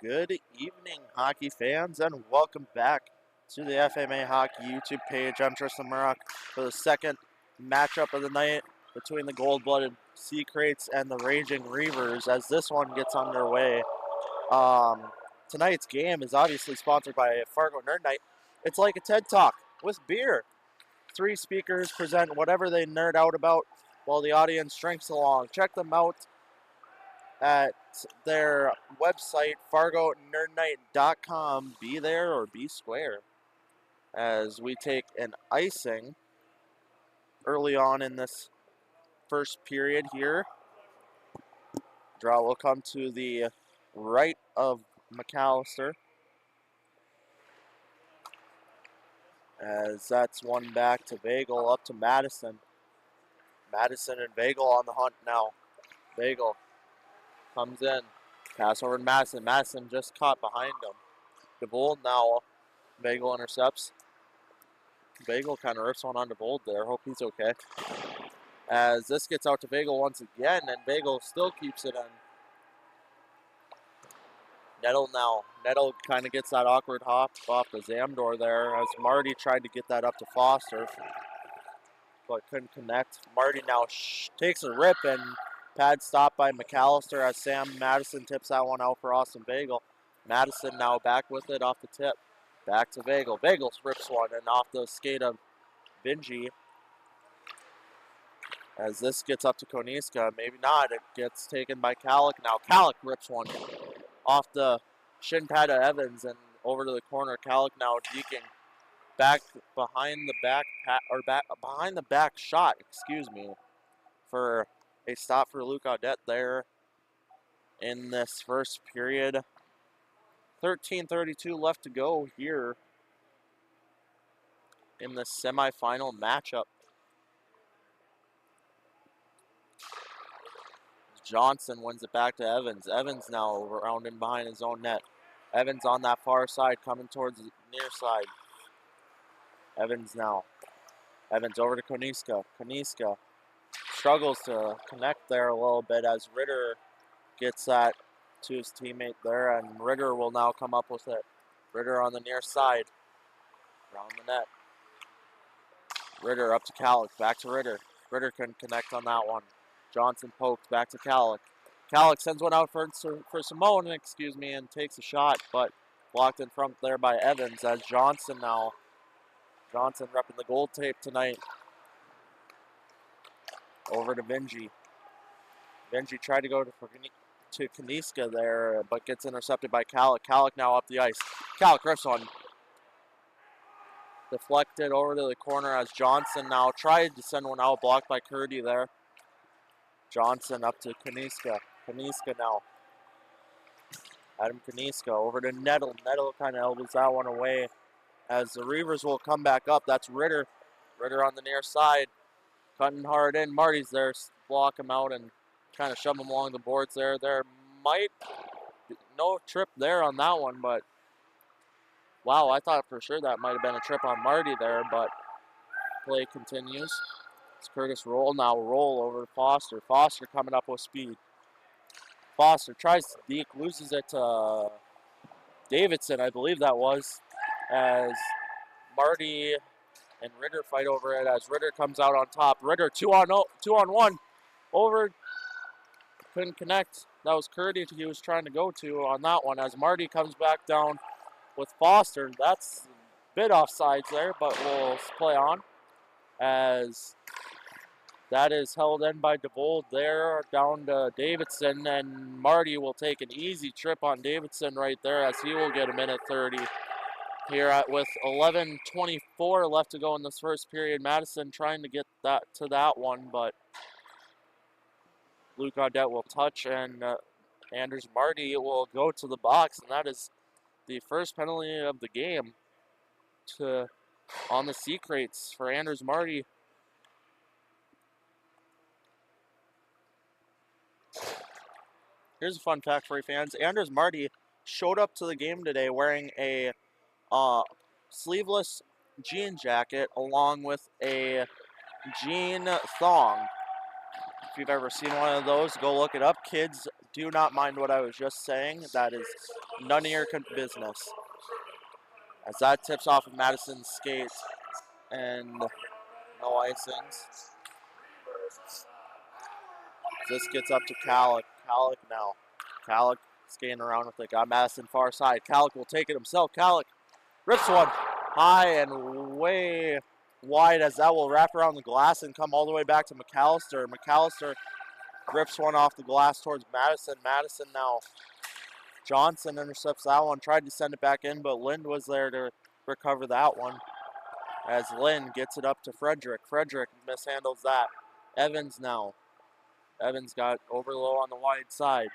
Good evening, hockey fans, and welcome back to the FMA Hockey YouTube page. I'm Tristan Murrock for the second matchup of the night between the gold-blooded Sea Kraits and the Raging Reavers as this one gets underway. Tonight's game is obviously sponsored by Fargo Nerd Night. It's like a TED Talk with beer. 3 speakers present whatever they nerd out about while the audience drinks along. Check them out at their website, fargonerdnight.com. Be there or be square. As we take an icing early on in this first period here. Draw will come to the right of McAllister. As that's one back to Bagel, up to Madison. Madison and Bagel on the hunt now. Bagel comes in. Pass over to Madison. Madison just caught behind him. DeVold now. Bagel intercepts. Bagel kind of rips one on DeVold there. Hope he's okay. As this gets out to Bagel once again, and Bagel still keeps it in. Nettle now. Nettle kind of gets that awkward hop off the Zamdor there as Marty tried to get that up to Foster, but couldn't connect. Marty now takes a rip and pad stop by McAllister as Sam Madison tips that one out for Austin Bagel. Madison now back with it off the tip. Back to Bagel. Bagel rips one and off the skate of Vingy. As this gets up to Koniska, maybe not. It gets taken by Kalik now. Kalik rips one off the shin pad of Evans and over to the corner. Kalik now deking back behind the behind the back shot, for a stop for Luke Audette there in this first period. 13:32 left to go here in the semifinal matchup. Johnson wins it back to Evans. Evans now rounding behind his own net. Evans on that far side coming towards the near side. Evans now. Evans over to Koniska. Koniska struggles to connect there a little bit as Ritter gets that to his teammate there, and Ritter will now come up with it. Ritter on the near side. Around the net. Ritter up to Kalik. Back to Ritter. Ritter couldn't connect on that one. Johnson poked back to Kalik. Kalik sends one out for Simone, and takes a shot, but blocked in front there by Evans as Johnson now. Johnson repping the gold tape tonight. Over to Vingy. Vingy tried to go to Koniska there, but gets intercepted by Kalik. Kalik now up the ice. Kalik rips one. Deflected over to the corner as Johnson now tried to send one out, blocked by Curdy there. Johnson up to Koniska. Koniska now. Adam Koniska over to Nettle. Nettle kind of elbows that one away as the Reavers will come back up. That's Ritter. Ritter on the near side. Cutting hard in. Marty's there. Block him out and kind of shove him along the boards there. There might be no trip there on that one, but wow, I thought for sure that might have been a trip on Marty there, but play continues. It's Curtis Roll now. Roll over to Foster. Foster coming up with speed. Foster tries to deke, loses it to Davidson, I believe that was, as Marty and Ritter fight over it as Ritter comes out on top. Ritter 2-on-1 over. Couldn't connect. That was Curdy he was trying to go to on that one as Marty comes back down with Foster. That's a bit offsides there, but we'll play on as that is held in by DeVold there down to Davidson, and Marty will take an easy trip on Davidson right there as he will get a minute 30 here with 11:24 left to go in this first period. Madison trying to get that to that one, but Luke Audette will touch, and Anders Marty will go to the box, and that is the first penalty of the game on the Sea Kraits for Anders Marty. Here's a fun fact for you fans. Anders Marty showed up to the game today wearing a sleeveless jean jacket along with a jean thong. If you've ever seen one of those, go look it up. Kids, do not mind what I was just saying. That is none of your business. As that tips off of Madison's skate and no icings. This gets up to Kalik. Kalik now. Kalik skating around with it. Got Madison far side. Kalik will take it himself. Kalik rips one high and way wide as that will wrap around the glass and come all the way back to McAllister. McAllister rips one off the glass towards Madison. Madison now. Johnson intercepts that one. Tried to send it back in, but Lind was there to recover that one. As Lind gets it up to Frederick. Frederick mishandles that. Evans now. Evans got over low on the wide side.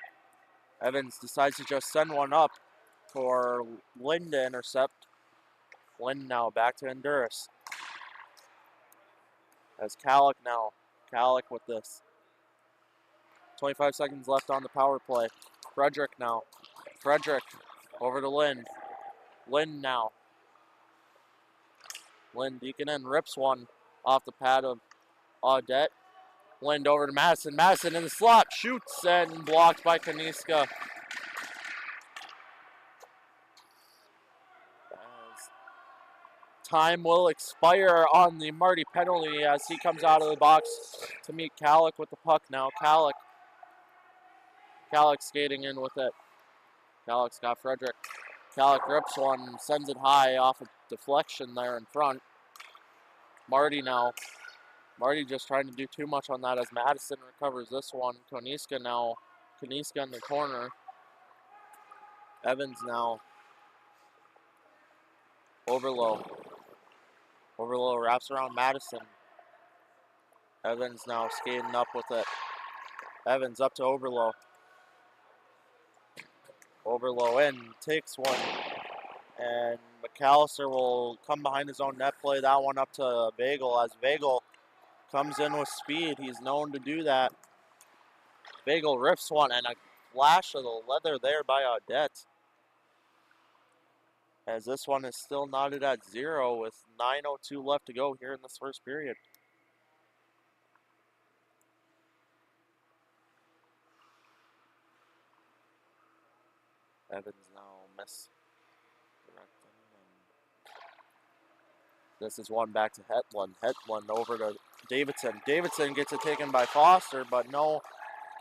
Evans decides to just send one up for Lind to intercept. Lind now back to Honduras. As Kalik now. Kalik with this. 25 seconds left on the power play. Frederick now. Frederick over to Lind. Lind now. Lind deacon in, rips one off the pad of Audette. Lind over to Madison. Madison in the slot. Shoots and blocked by Kaniska. Time will expire on the Marty penalty as he comes out of the box to meet Kalik with the puck now. Kalik skating in with it. Kalik's got Frederick. Kalik rips one, sends it high off a deflection there in front. Marty now. Marty just trying to do too much on that as Madison recovers this one. Koniska now. Koniska in the corner. Evans now. Overlow. Overlow wraps around Madison. Evans now skating up with it. Evans up to Overlow. Overlow in, takes one. And McAllister will come behind his own net, play that one up to Vagel as Vagel comes in with speed. He's known to do that. Vagel rips one and a flash of the leather there by Audette. As this one is still knotted at 0 with 9:02 left to go here in this first period. Evans now misdirecting. This is one back to Hetland. Hetland over to Davidson. Davidson gets it taken by Foster, but no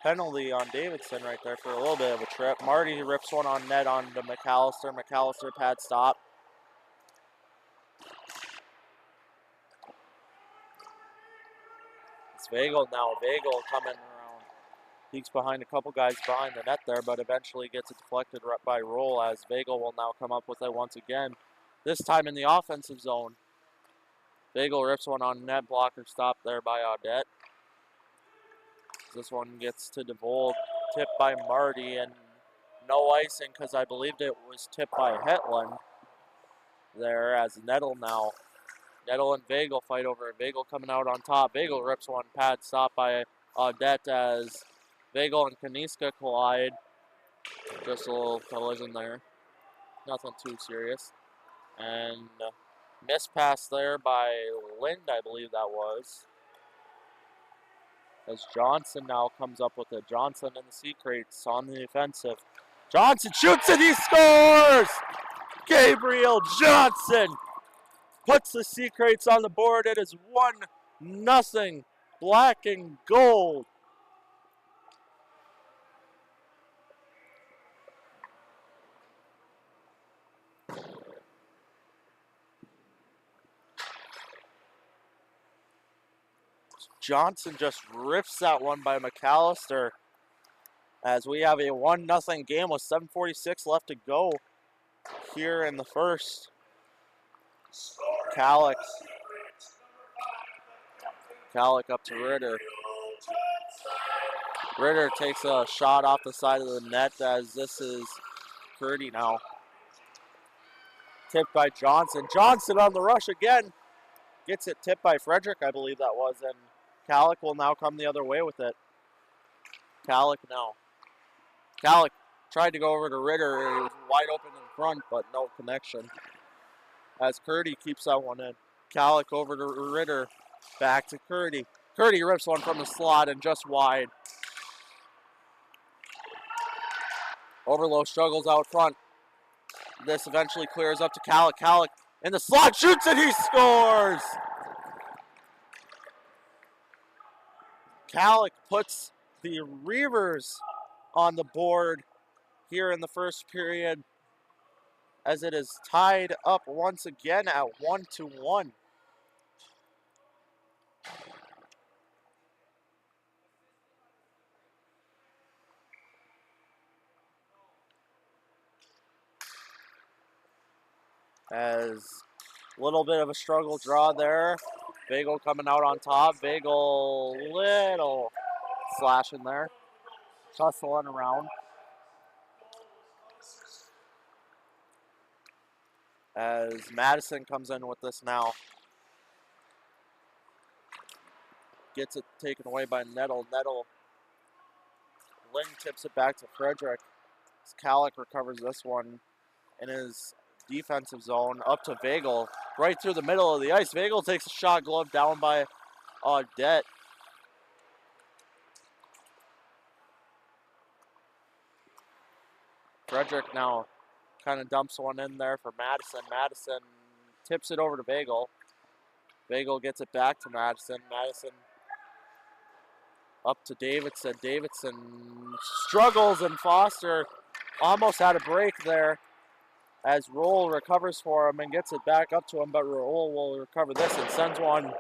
penalty on Davidson right there for a little bit of a trip. Marty rips one on net onto McAllister. McAllister pad stop. It's Vagel now. Vagel coming around. Peeks behind a couple guys behind the net there, but eventually gets it deflected right by Roll as Vagel will now come up with it once again. This time in the offensive zone. Vagel rips one on net. Blocker stop there by Audette. This one gets to DeVold, tipped by Marty, and no icing because I believed it was tipped by Hetland there as Nettle now. Nettle and Vagel fight over it. Vagel coming out on top. Vagel rips one, pad stop by Audette as Vagel and Kaniska collide. Just a little collision there. Nothing too serious. And missed pass there by Lind, I believe that was. As Johnson now comes up with it. Johnson in the sea Kraits on the offensive. Johnson shoots and he scores! Gabriel Johnson puts the sea Kraits on the board. It is 1-0, black and gold. Johnson just rips that one by McAllister as we have a 1-0 game with 7:46 left to go here in the first. Kalik up to Ritter. Ritter takes a shot off the side of the net as this is Purdy now. Tipped by Johnson. Johnson on the rush again. Gets it tipped by Frederick, I believe that was, and Kalik will now come the other way with it. Kalik now. Kalik tried to go over to Ritter. It was wide open in front, but no connection. As Curdy keeps that one in. Kalik over to Ritter. Back to Curdy. Curdy rips one from the slot and just wide. Overlow struggles out front. This eventually clears up to Calic. Calic in the slot, shoots and he scores! Calic puts the Reavers on the board here in the first period as it is tied up once again at 1-1. As a little bit of a struggle draw there. Bagel coming out on top. Bagel, little slash in there. Hustling around. As Madison comes in with this now. Gets it taken away by Nettle. Nettle. Lynn tips it back to Frederick. As Calic recovers this one in his defensive zone. Up to Bagel. Right through the middle of the ice. Bagel takes a shot, glove down by Audette. Frederick now kind of dumps one in there for Madison. Madison tips it over to Bagel. Bagel gets it back to Madison. Madison up to Davidson. Davidson struggles, and Foster almost had a break there as Roll recovers for him and gets it back up to him, but Roll will recover this and sends one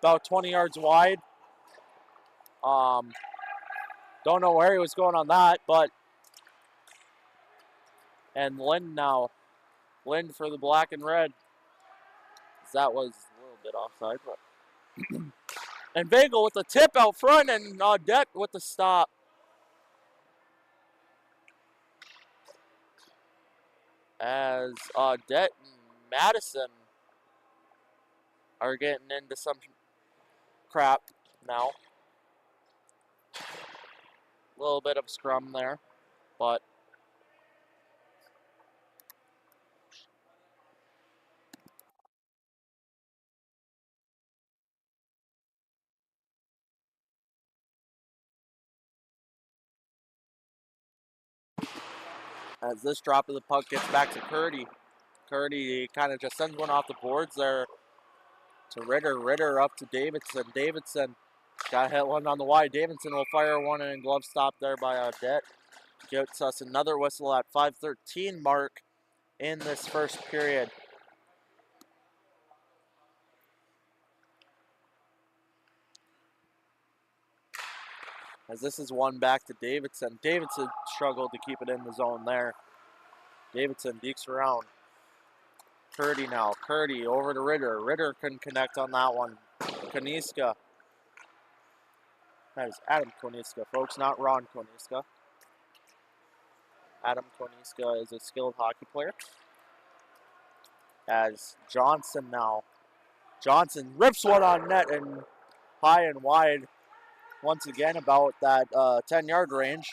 about 20 yards wide. Don't know where he was going on that, but and Lind now. Lind for the black and red. That was a little bit offside, but and Bagel with the tip out front, and Audette with the stop. As Audette and Madison are getting into some crap now. A little bit of scrum there, but as this drop of the puck gets back to Curdy. Curdy kind of just sends one off the boards there to Ritter. Ritter up to Davidson. Davidson got hit one on the wide. Davidson will fire one and glove stop there by Audette. Gets us another whistle at 5:13 mark in this first period. As this is one back to Davidson. Davidson struggled to keep it in the zone there. Davidson dekes around. Curdy now. Curdy over to Ritter. Ritter couldn't connect on that one. Koniska. That is Adam Koniska, folks, not Ron Koniska. Adam Koniska is a skilled hockey player. As Johnson now. Johnson rips one on net and high and wide. Once again, about that 10-yard range.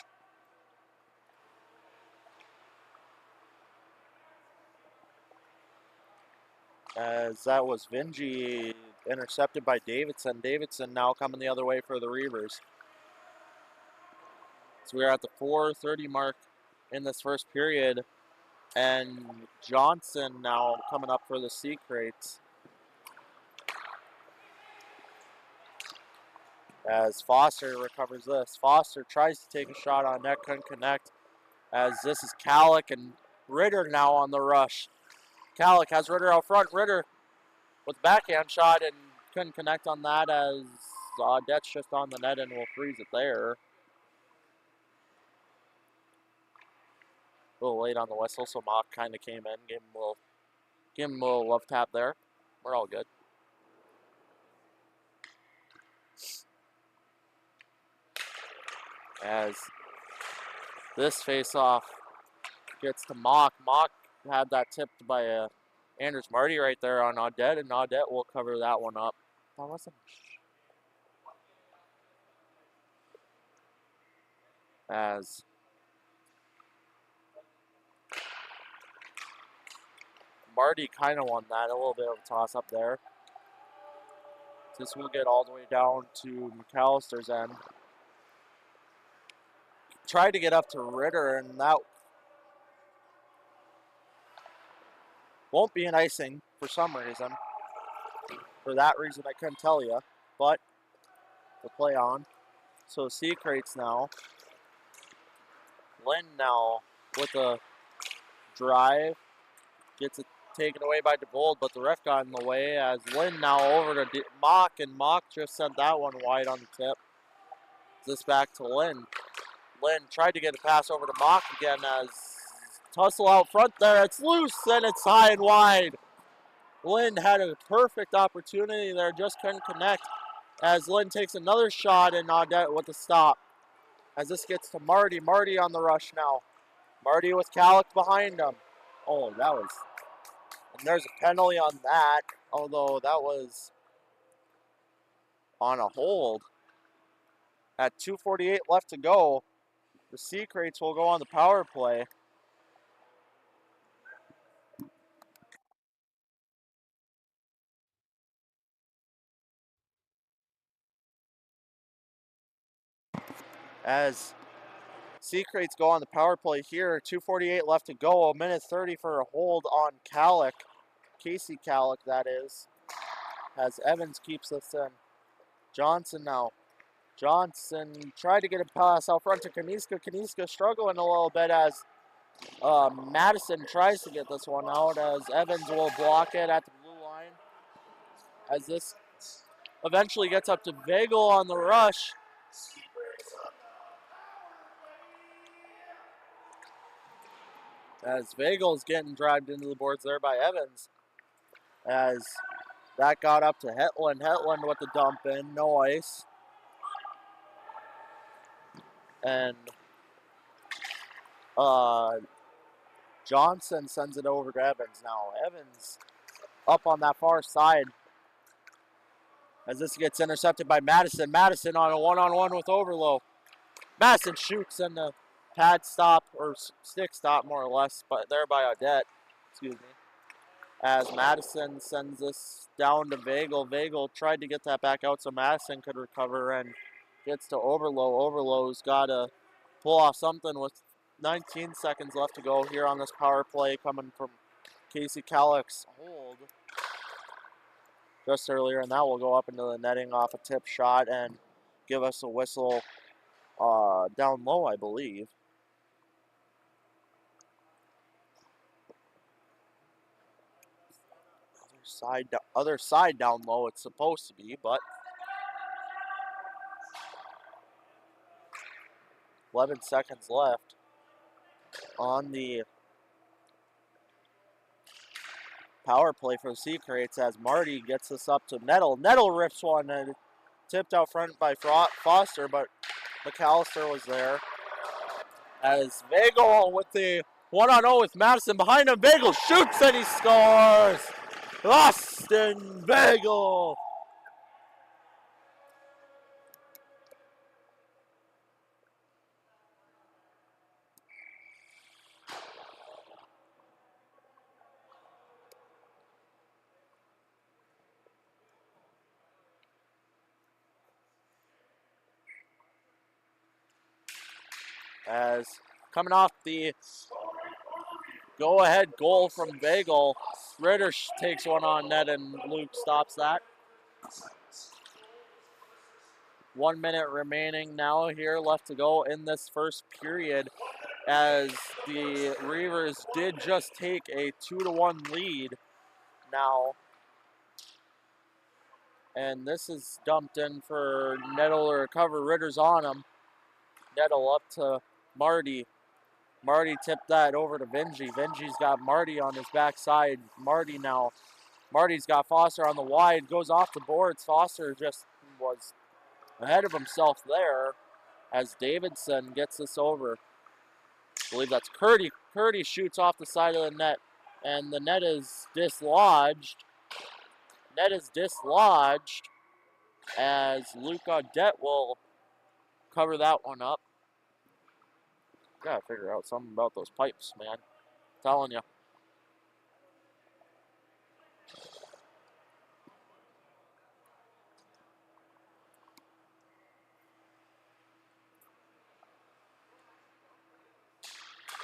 As that was Vingy intercepted by Davidson. Davidson now coming the other way for the Reavers. So we're at the 4:30 mark in this first period. And Johnson now coming up for the Sea Kraits. As Foster recovers this. Foster tries to take a shot on net, couldn't connect. As this is Calic and Ritter now on the rush. Calic has Ritter out front. Ritter with a backhand shot and couldn't connect on that as Audette's just on the net and will freeze it there. A little late on the whistle, so Mock kind of came in, gave him a little love tap there. We're all good. As this face-off gets to Mock. Mock had that tipped by Anders Marty right there on Audette, and Audette will cover that one up. That wasn't. As Marty kind of won that, a little bit of a toss-up there. This will get all the way down to McAllister's end. Tried to get up to Ritter, and that Won't be an icing for some reason. For that reason, I couldn't tell you. But the play on. So Kraits now. Lynn now with a drive. Gets it taken away by DeGold, but the ref got in the way as Lynn now over to Mock, and Mock just sent that one wide on the tip. This back to Lynn. Lynn tried to get a pass over to Mock again as tussle out front there. It's loose and it's high and wide. Lynn had a perfect opportunity there, just couldn't connect as Lynn takes another shot and Audette with the stop. As this gets to Marty. Marty on the rush now. Marty with Calic behind him. Oh, that was... And there's a penalty on that, although that was on a hold. At 2:48 left to go, the Kraits will go on the power play. As Kraits go on the power play here, 2:48 left to go, a minute 30 for a hold on Calic. Casey Calic, that is. As Evans keeps this in. Johnson now. Johnson tried to get a pass out front to Kaniska. Kaniska struggling a little bit as Madison tries to get this one out as Evans will block it at the blue line. As this eventually gets up to Vagel on the rush. As Vagel's getting dragged into the boards there by Evans. As that got up to Hetland. Hetland with the dump in, no ice. And Johnson sends it over to Evans now. Evans up on that far side. As this gets intercepted by Madison. Madison on a one-on-one with Overlow. Madison shoots and the pad stop, or stick stop more or less, but there by Audette. Excuse me. As Madison sends this down to Vagel. Vagel tried to get that back out so Madison could recover and gets to Overlow. Overlow's got to pull off something with 19 seconds left to go here on this power play coming from Casey Calic's hold just earlier, and that will go up into the netting off a tip shot and give us a whistle down low, I believe. Other side down low it's supposed to be, but 11 seconds left on the power play for the Kraits as Marty gets this up to Nettle. Nettle rips one and tipped out front by Foster, but McAllister was there. As Vagel with the 1-on-0 with Madison behind him. Vagel shoots and he scores! Austin Vagel! As coming off the go-ahead goal from Vagel, Ritter takes one on net and Luke stops that. 1 minute remaining now here left to go in this first period as the Reavers did just take a 2-1 lead now. And this is dumped in for Nettle to recover. Ritter's on him. Nettle up to Marty. Marty tipped that over to Vinci. Vinci's got Marty on his backside. Marty now. Marty's got Foster on the wide. Goes off the boards. Foster just was ahead of himself there as Davidson gets this over. I believe that's Curdy. Curdy shoots off the side of the net. And the net is dislodged. Net is dislodged as Luke Audette will cover that one up. Gotta figure out something about those pipes, man. I'm telling you.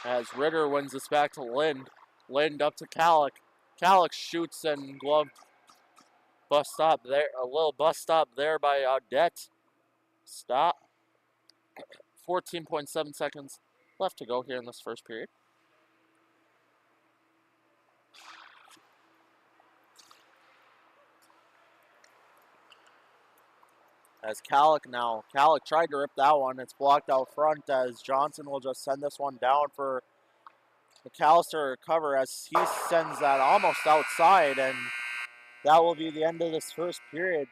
As Ritter wins this back to Lind. Lind up to Calic. Calix shoots and glove bus stop there. A little bus stop there by Audette. Stop. 14.7 seconds left to go here in this first period. As Calic now. Calic tried to rip that one. It's blocked out front as Johnson will just send this one down for McAllister to recover as he sends that almost outside, and that will be the end of this first period.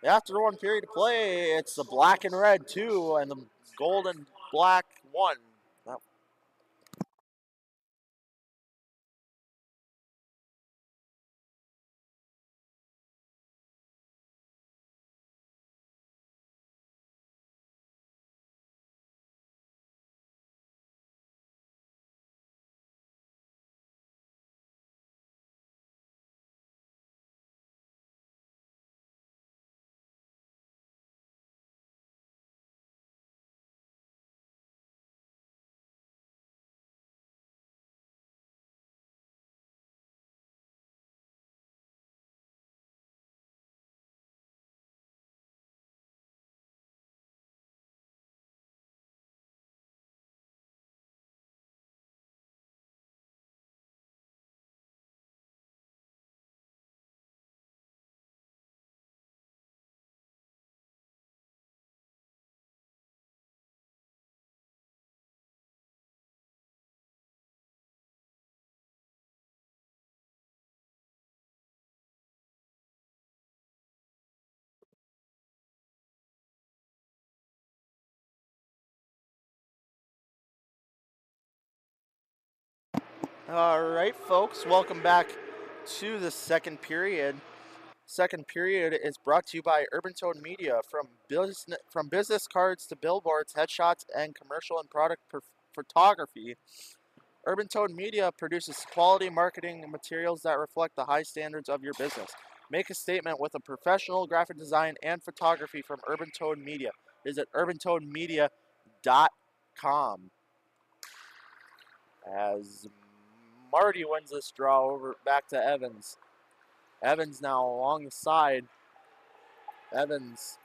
After one period to play, it's the black and red 2 and the gold and black 1. All right, folks, welcome back to the second period. Second period is brought to you by Urban Tone Media. From business cards to billboards, headshots, and commercial and product photography, Urban Tone Media produces quality marketing materials that reflect the high standards of your business. Make a statement with a professional graphic design and photography from Urban Tone Media. Visit urbantonemedia.com. As Marty wins this draw over back to Evans. Evans now along the side. Evans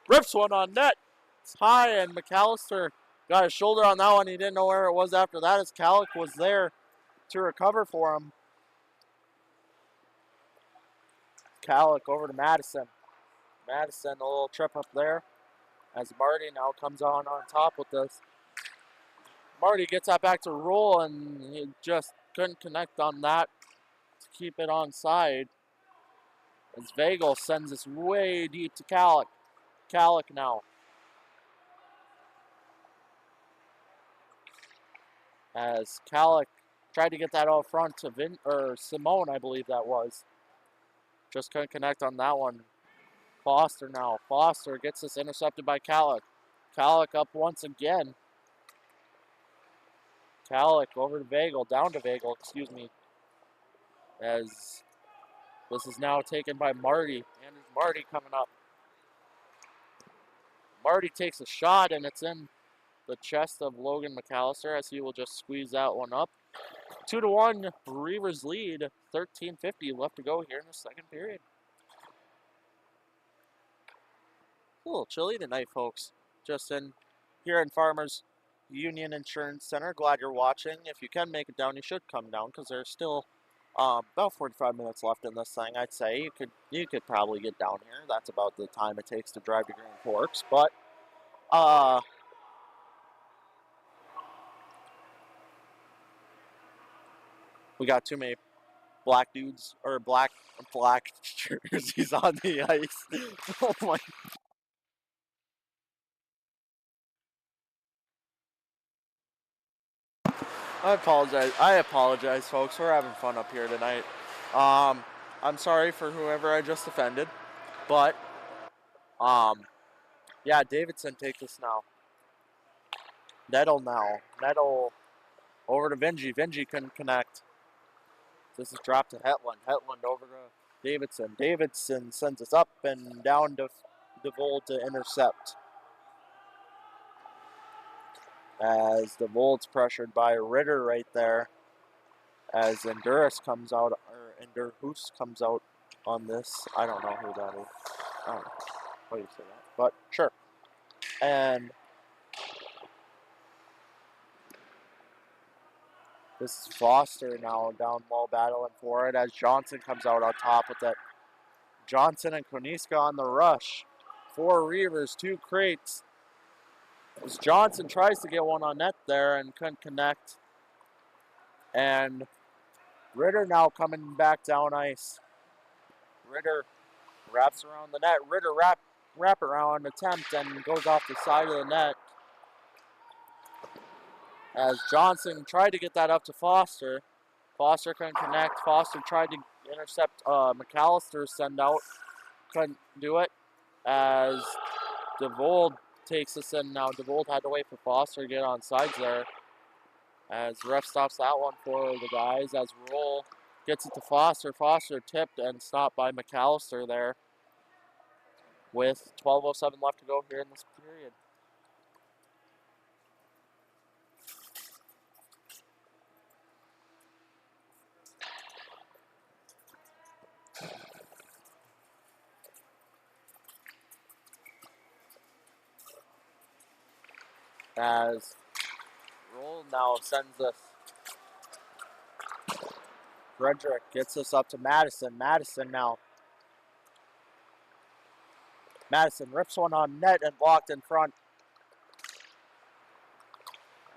rips one on net. It's high, and McAllister got his shoulder on that one. He didn't know where it was after that as Calic was there to recover for him. Calic over to Madison. Madison, a little trip up there as Marty now comes on top with this. Marty gets that back to roll, and he just couldn't connect on that to keep it on side. As Vagel sends this way deep to Calic. Calic now. As Calic tried to get that out front to Simone, I believe that was. Just couldn't connect on that one. Foster now. Foster gets this intercepted by Calic. Calic up once again. Calic over to Vagel, down to Vagel, excuse me. As this is now taken by Marty. And there's Marty coming up. Marty takes a shot, and it's in the chest of Logan McAllister as he will just squeeze that one up. 2-1, Reavers lead. 13:50 left to go here in the second period. A little chilly tonight, folks. Just here in Farmers Union Insurance Center. Glad you're watching. If you can make it down, you should come down because there's still about 45 minutes left in this thing. I'd say you could probably get down here. That's about the time it takes to drive to Grand Forks. But we got too many black dudes or black jerseys on the ice. Oh my. I apologize, folks. We're having fun up here tonight. I'm sorry for whoever I just offended, but yeah, Davidson take this now. Nettle now. Nettle over to Vinji. Vinji couldn't connect. This is dropped to Hetland. Hetland over to Davidson. Davidson sends us up and down to DeVold to intercept. As DeVold's pressured by Ritter right there. As Enduris comes out, or Inderhoos comes out on this. I don't know who that is. I don't know why you say that, but sure. And this is Foster now down low battling for it as Johnson comes out on top with it. Johnson and Koniska on the rush. 4 Reavers, 2 Kraits. As Johnson tries to get one on net there and couldn't connect. And Ritter now coming back down ice. Ritter wraps around the net. Ritter wrap around attempt and goes off the side of the net. As Johnson tried to get that up to Foster. Foster couldn't connect. Foster tried to intercept McAllister's send out. Couldn't do it. As DeVold takes us in now. DeVold had to wait for Foster to get on sides there. As the ref stops that one for the guys. As Roll gets it to Foster. Foster tipped and stopped by McAllister there. With 12:07 left to go here in this period. As Roll now sends us. Frederick gets us up to Madison. Madison now. Madison rips one on net and blocked in front.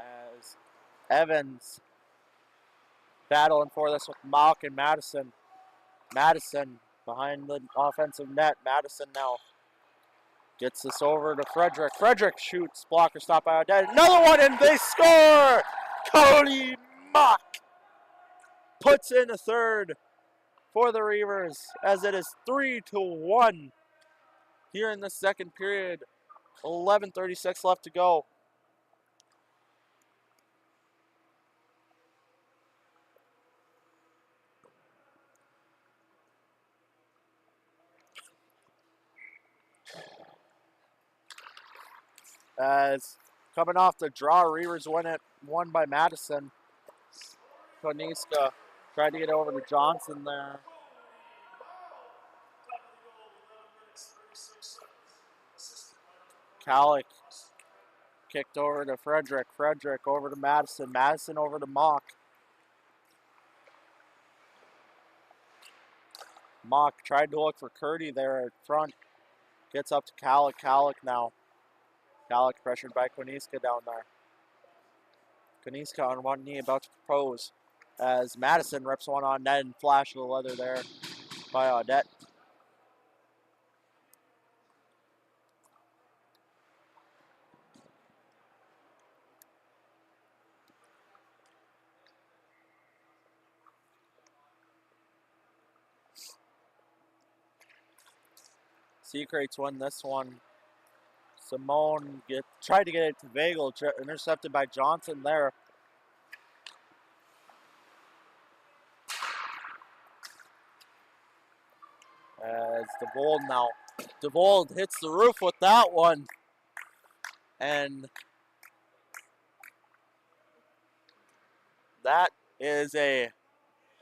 As Evans battling for this with Mock and Madison. Madison behind the offensive net. Madison now gets this over to Frederick. Frederick shoots. Blocker stop by Odette. Another one and they score! Cody Mock puts in a third for the Reavers as it is 3-1 here in the second period. 11:36 left to go. As coming off the draw, Reavers won by Madison. Koniska tried to get over to Johnson there. Kallick kicked over to Frederick. Frederick over to Madison. Madison over to Mock. Mock tried to look for Curdy there at front. Gets up to Kallick. Kallick now. Kallick pressured by Koniska down there. Koniska on one knee about to propose. As Madison rips one on net and flash of the leather there by Audette. Kraits won this one. Simone tried to get it to Vagel, intercepted by Johnson there. As DeVold now. DeVold hits the roof with that one. And that is a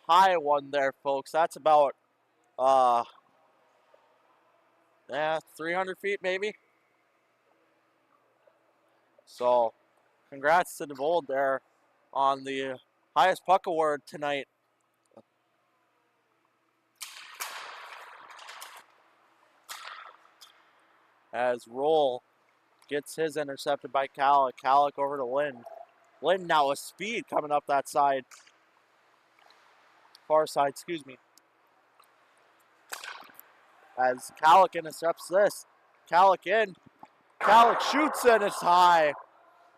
high one there, folks. That's about 300 feet maybe. So congrats to DeVold there on the highest puck award tonight. As Roll gets his intercepted by Kallick. Kallick over to Lynn. Lynn now with speed coming up that side. Far side, excuse me. As Kallick intercepts this. Kallick in. Kallick shoots and it's high.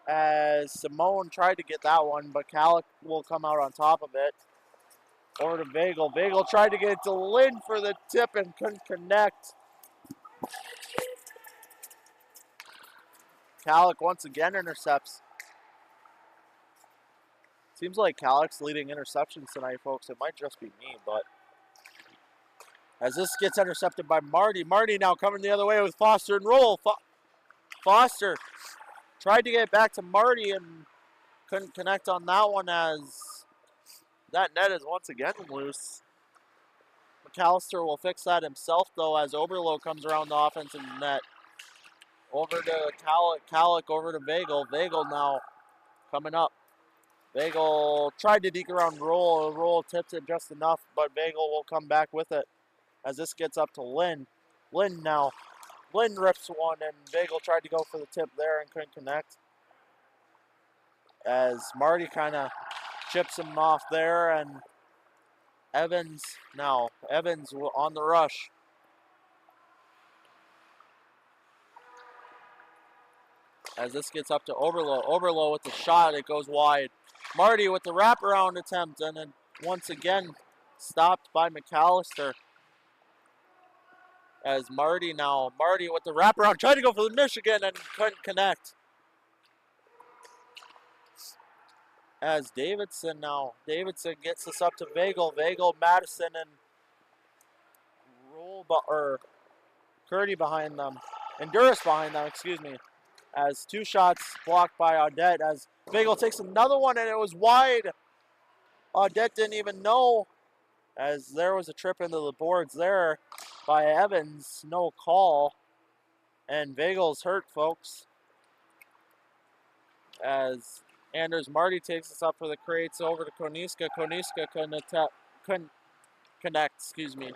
As Simone tried to get that one, but Kallick will come out on top of it. Over to Vagel. Vagel tried to get it to Lynn for the tip and couldn't connect. Kallick once again intercepts. Seems like Kallick's leading interceptions tonight, folks. It might just be me, but as this gets intercepted by Marty. Marty now coming the other way with Foster and Roll. Foster tried to get it back to Marty and couldn't connect on that one as that net is once again loose. McAllister will fix that himself, though, as Oberlo comes around the offensive net. Over to Calic over to Vagel. Vagel now coming up. Vagel tried to deke around Roll. Roll tipped it just enough, but Vagel will come back with it as this gets up to Lynn. Lynn now. Lynn rips one, and Vagel tried to go for the tip there and couldn't connect. As Marty kind of chips him off there, and Evans now. Evans on the rush. As this gets up to Oberlo. Oberlo with the shot, it goes wide. Marty with the wraparound attempt, and then once again stopped by McAllister. As Marty with the wraparound, tried to go for the Michigan and couldn't connect. As Davidson gets this up to Vagel. Vagel, Madison, and Curdy behind them. Enduris behind them, excuse me. As two shots blocked by Audette. As Vagel takes another one, and it was wide. Audette didn't even know, as there was a trip into the boards there by Evans. No call. And Vagel's hurt, folks. As Anders Marty takes us up for the Kraits over to Koniska. Koniska couldn't connect, excuse me.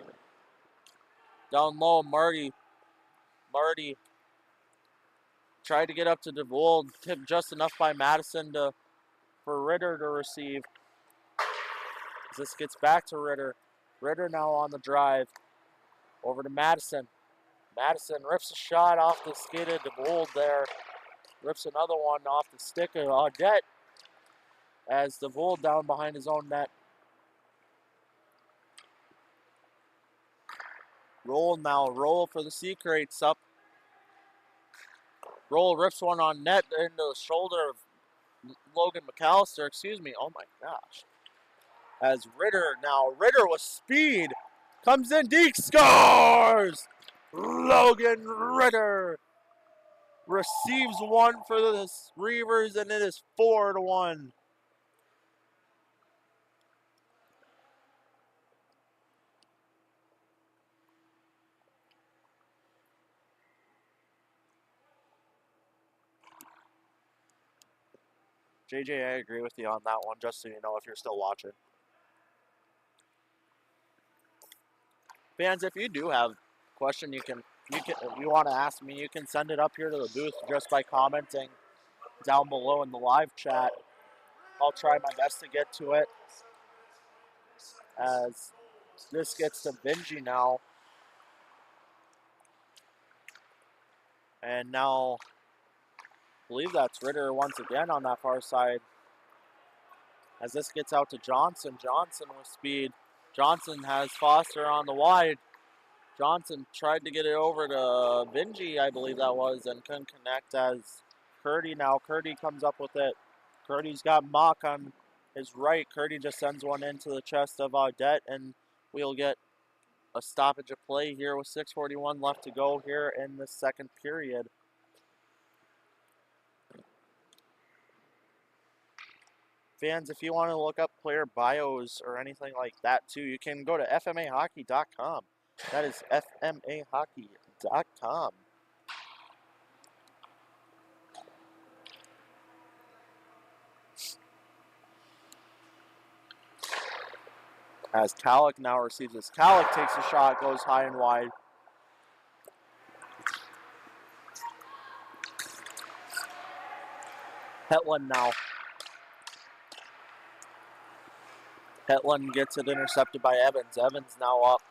Down low, Marty tried to get up to DeVold, tipped just enough by Madison for Ritter to receive. As this gets back to Ritter. Ritter now on the drive. Over to Madison. Madison rips a shot off the skid of DeVold there. Rips another one off the stick of Audette. As DeVold down behind his own net. Roll now. Roll for the Sea Kraits up. Roll rips one on net into the shoulder of Logan McAllister. Excuse me. Oh my gosh. As Ritter with speed comes in, Deke scores! Logan Ritter receives one for the Reavers, and it is 4-1. JJ, I agree with you on that one, just so you know if you're still watching. Fans, if you do have a question you want to ask me, you can send it up here to the booth just by commenting down below in the live chat. I'll try my best to get to it. As this gets to Benji now. And now, I believe that's Ritter once again on that far side. As this gets out to Johnson. Johnson with speed. Johnson has Foster on the wide. Johnson tried to get it over to Benji, I believe that was, and couldn't connect. As Curdy now. Curdy comes up with it. Curdy's got Mock on his right. Curdy just sends one into the chest of Audette, and we'll get a stoppage of play here with 6:41 left to go here in the second period. Fans, if you want to look up player bios or anything like that too, you can go to fmahockey.com. That is fmahockey.com. As Calic now receives this. Calic takes a shot, goes high and wide. Hetland now. Hetland gets it intercepted by Evans. Evans now up.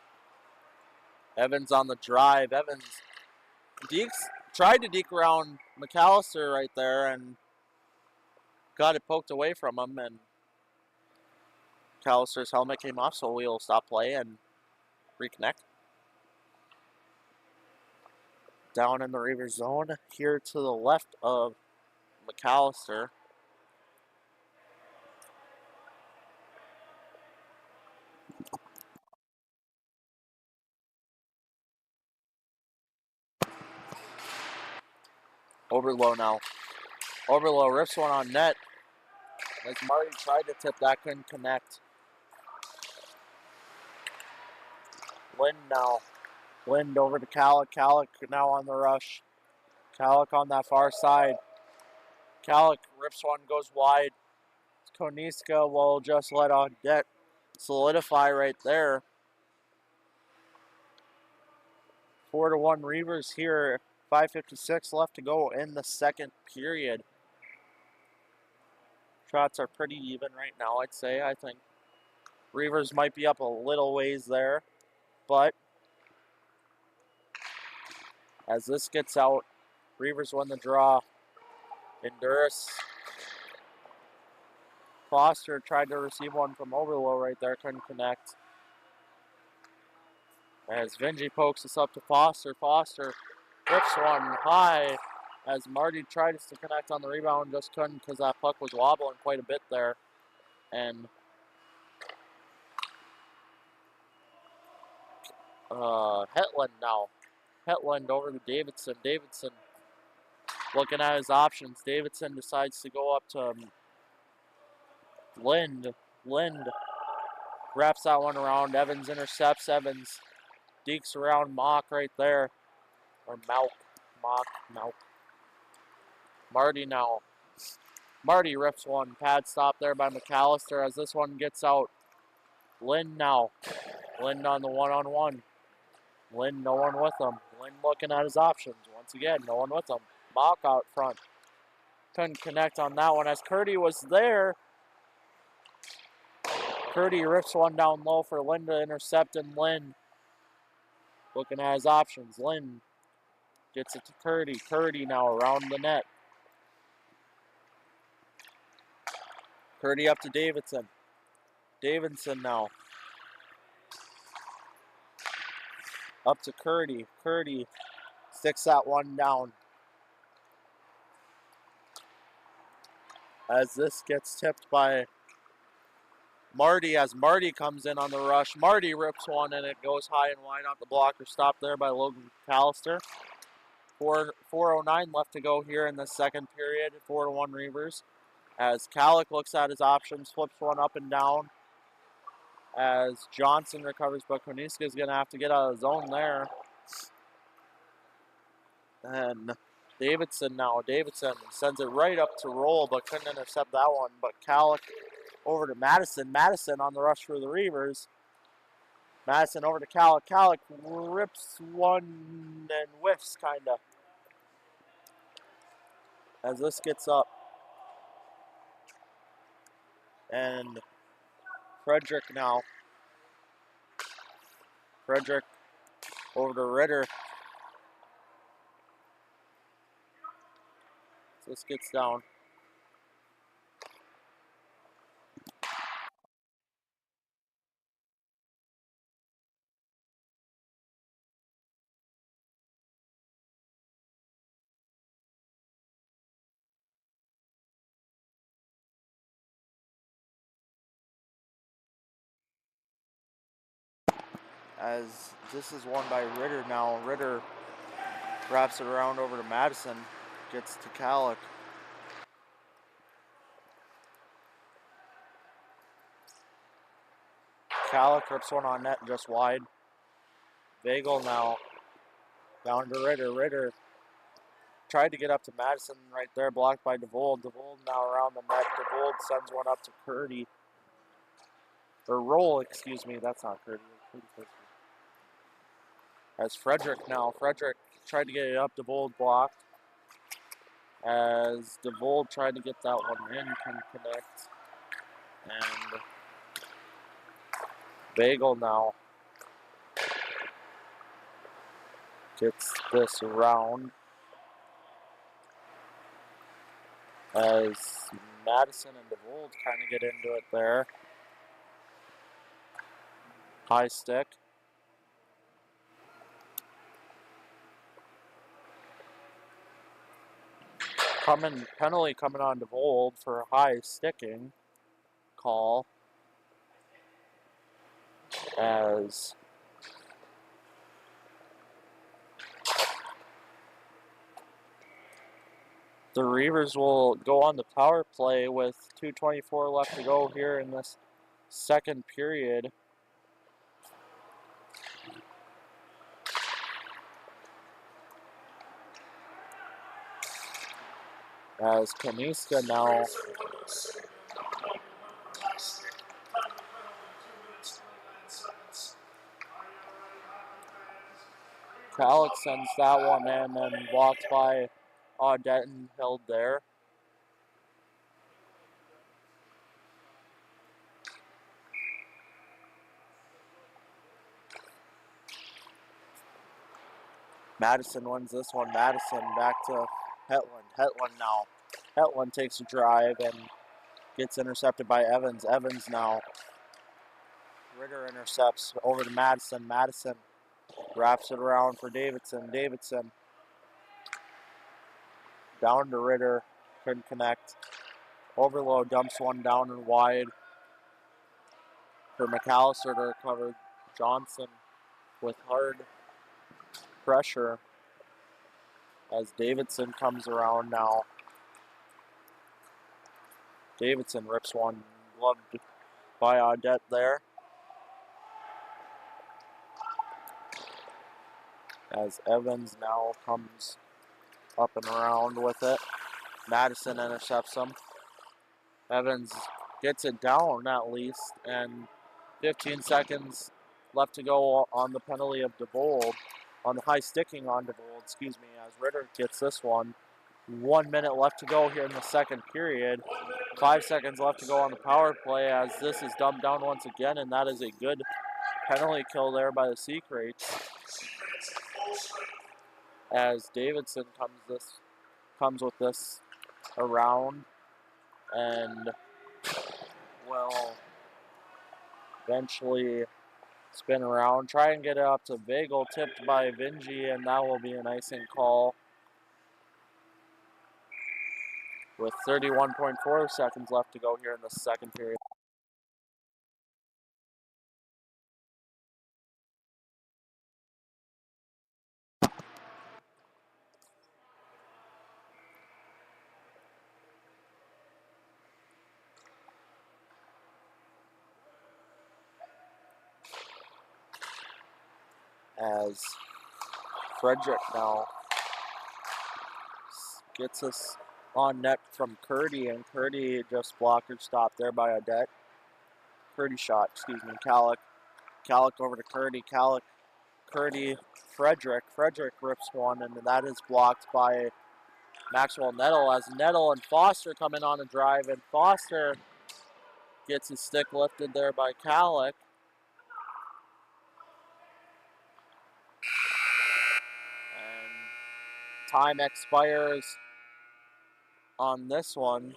Evans on the drive. Evans tried to deke around McAllister right there and got it poked away from him, and McAllister's helmet came off, so we'll stop play and reconnect. Down in the Reavers zone, here to the left of McAllister. Oberlo now. Oberlo rips one on net. As Marty tried to tip, that couldn't connect. Lind now. Lind over to Calic. Calic now on the rush. Calic on that far side. Calic rips one, goes wide. Koniska will just let a net solidify right there. 4-1 Reavers here. 5:56 left to go in the second period. Shots are pretty even right now, I'd say. I think Reavers might be up a little ways there, but as this gets out, Reavers win the draw. Enduris. Foster tried to receive one from Overlow right there, couldn't connect. As Vinji pokes us up to Foster. Foster rips one high as Marty tries to connect on the rebound, just couldn't because that puck was wobbling quite a bit there. And Hetland now. Hetland over to Davidson. Davidson looking at his options. Davidson decides to go up to Lind. Lind wraps that one around. Evans intercepts. Evans dekes around Mock right there. Or Mauk. Mock. Mauk. Marty now. Marty rips one. Pad stop there by McAllister as this one gets out. Lind now. Lind on the one-on-one. Lind, no one with him. Lind looking at his options. Once again, no one with him. Mock out front. Couldn't connect on that one as Curdy was there. Curdy rips one down low for Lind to intercept, and Lind looking at his options. Lind gets it to Curdy. Curdy now around the net. Curdy up to Davidson. Davidson now. Up to Curdy. Curdy sticks that one down. As this gets tipped by Marty, as Marty comes in on the rush. Marty rips one and it goes high and wide off the blocker. Stopped there by Logan McAllister. 4:09 left to go here in the second period. 4-1 Reavers. As Calic looks at his options, flips one up and down. As Johnson recovers, but Koniska is going to have to get out of the zone there. And Davidson now. Davidson sends it right up to roll, but couldn't intercept that one. But Calic over to Madison. Madison on the rush for the Reavers. Madison over to Calic. Calic rips one and whiffs, kind of. As this gets up. And Frederick now. Frederick over to Ritter. This gets down. As this is won by Ritter now. Ritter wraps it around over to Madison. Gets to Calic. Calic rips one on net just wide. Vagel now down to Ritter. Ritter tried to get up to Madison right there, blocked by DeVold. DeVold now around the net. DeVold sends one up to Curdy. Or Roll, excuse me. That's not Curdy. As Frederick now. Frederick tried to get it up. DeVold blocked. As DeVold tried to get that one in, can connect. And Vagel now gets this around. As Madison and DeVold kind of get into it there. High stick. Penalty coming on DeVold for high sticking call. As the Reavers will go on the power play with 2:24 left to go here in this second period. As Kaniska now Kalik sends that one in and blocked by Audette and held there. Madison wins this one. Madison back to Hetland. Hetland now. Hetland takes a drive and gets intercepted by Evans. Evans now. Ritter intercepts over to Madison. Madison wraps it around for Davidson. Davidson down to Ritter. Couldn't connect. Overload dumps one down and wide for McAllister to recover. Johnson with hard pressure as Davidson comes around now. Davidson rips one, gloved by Audette there. As Evans now comes up and around with it. Madison intercepts him. Evans gets it down at least, and 15 seconds left to go on the penalty of DeVold, on the high sticking on DeVold, excuse me, as Ritter gets this one. 1 minute left to go here in the second period. 5 seconds left to go on the power play as this is dumped down once again, and that is a good penalty kill there by the Sea Kraits. As Davidson comes with this around and will eventually spin around, try and get it up to Vagel, tipped by Vinji, and that will be an icing call. With 31.4 seconds left to go here in the second period. As Frederick now gets us on net from Curdy, and Curdy just blocker stopped there by Audette. Curdy shot, excuse me, Calic. Calic over to Curdy. Calic, Curdy, Frederick. Frederick rips one, and that is blocked by Maxwell Nettle as Nettle and Foster come in on a drive, and Foster gets his stick lifted there by Calic. And time expires on this one.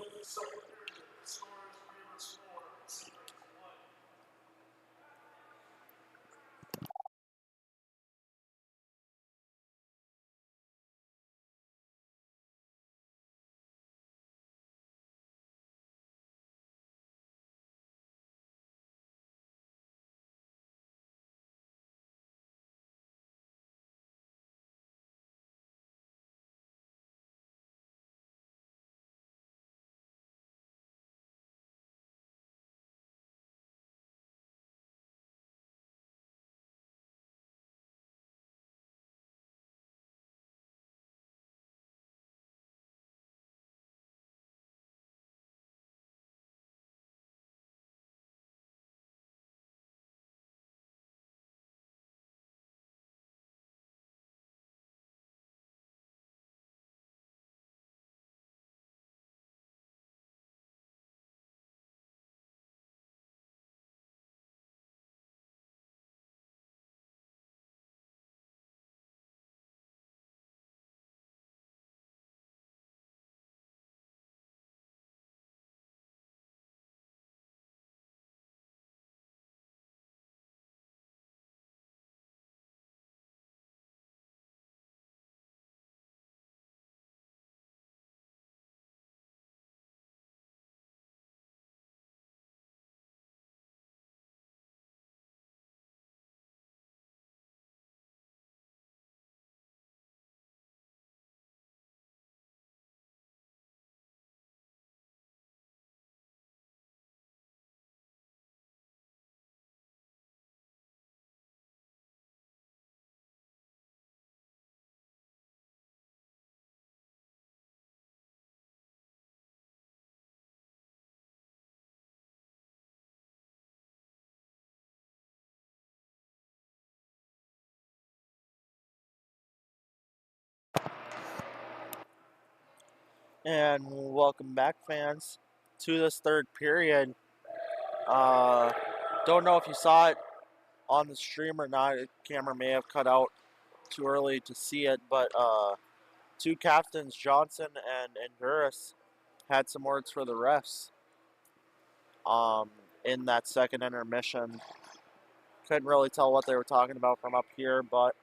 And welcome back, fans, to this third period. Don't know if you saw it on the stream or not. The camera may have cut out too early to see it, but two captains, Johnson and Enduris, had some words for the refs in that second intermission. Couldn't really tell what they were talking about from up here, but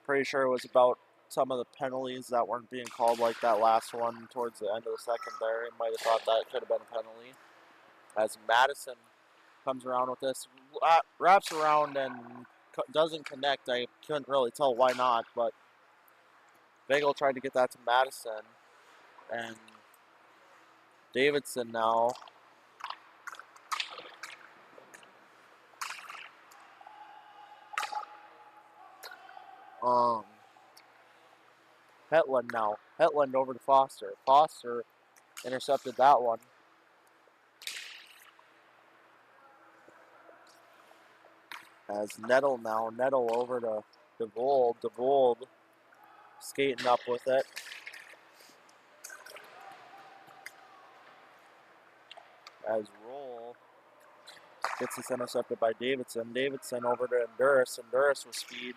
pretty sure it was about some of the penalties that weren't being called, like that last one towards the end of the second there. You might have thought that could have been a penalty. As Madison comes around with this, wraps around and doesn't connect. I couldn't really tell why not, but Bagel tried to get that to Madison. And Davidson now. Hetland now. Hetland over to Foster. Foster intercepted that one. As Nettle now. Nettle over to DeVold. DeVold skating up with it. As Roll gets this intercepted by Davidson. Davidson over to Enduris. Enduris with speed.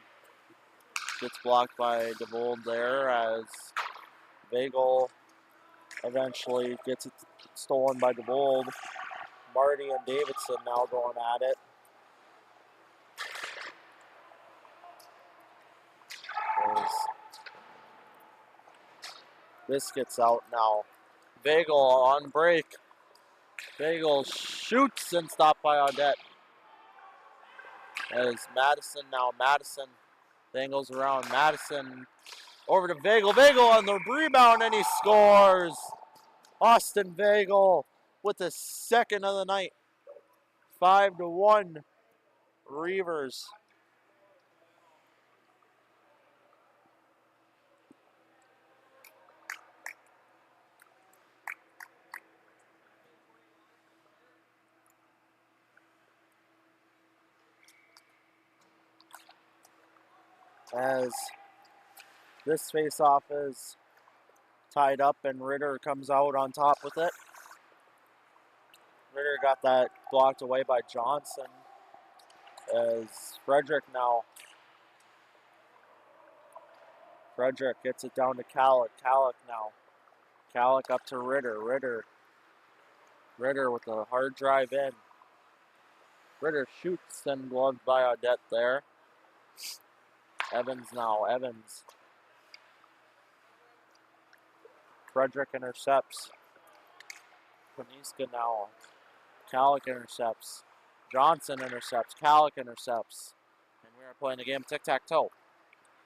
Gets blocked by DeVold there as Bagel eventually gets it stolen by DeVold. Marty and Davidson now going at it. As this gets out now. Bagel on break. Bagel shoots and stopped by Audette. As Madison now. Madison then goes around. Madison over to Bagel. Bagel on the rebound and he scores. Austin Bagel with the second of the night. 5-1 Reavers. As this face-off is tied up and Ritter comes out on top with it. Ritter got that blocked away by Johnson. As Frederick now. Frederick gets it down to Calic. Calic now. Calic up to Ritter. Ritter with a hard drive in. Ritter shoots and gloved by Audette there. Evans now. Evans. Frederick intercepts. Koniska now. Calic intercepts. Johnson intercepts. Calic intercepts. And we are playing the game tic-tac-toe.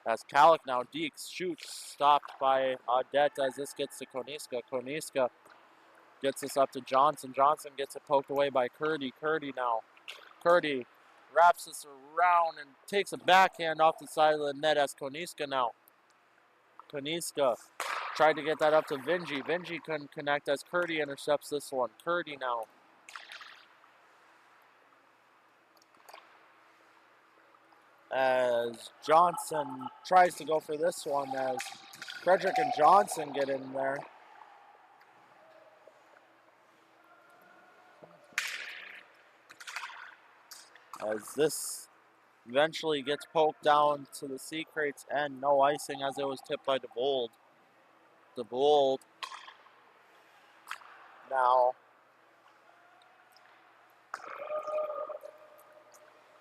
As Calic now dekes, shoots, stopped by Audette as this gets to Koniska. Koniska gets this up to Johnson. Johnson gets it poked away by Curdy. Curdy now. Curdy wraps this around and takes a backhand off the side of the net as Koniska now. Koniska tried to get that up to Vinji. Vinji couldn't connect as Curdy intercepts this one. Curdy now. As Johnson tries to go for this one as Frederick and Johnson get in there. As this eventually gets poked down to the C Kraits and no icing as it was tipped by DeVold. DeVold now.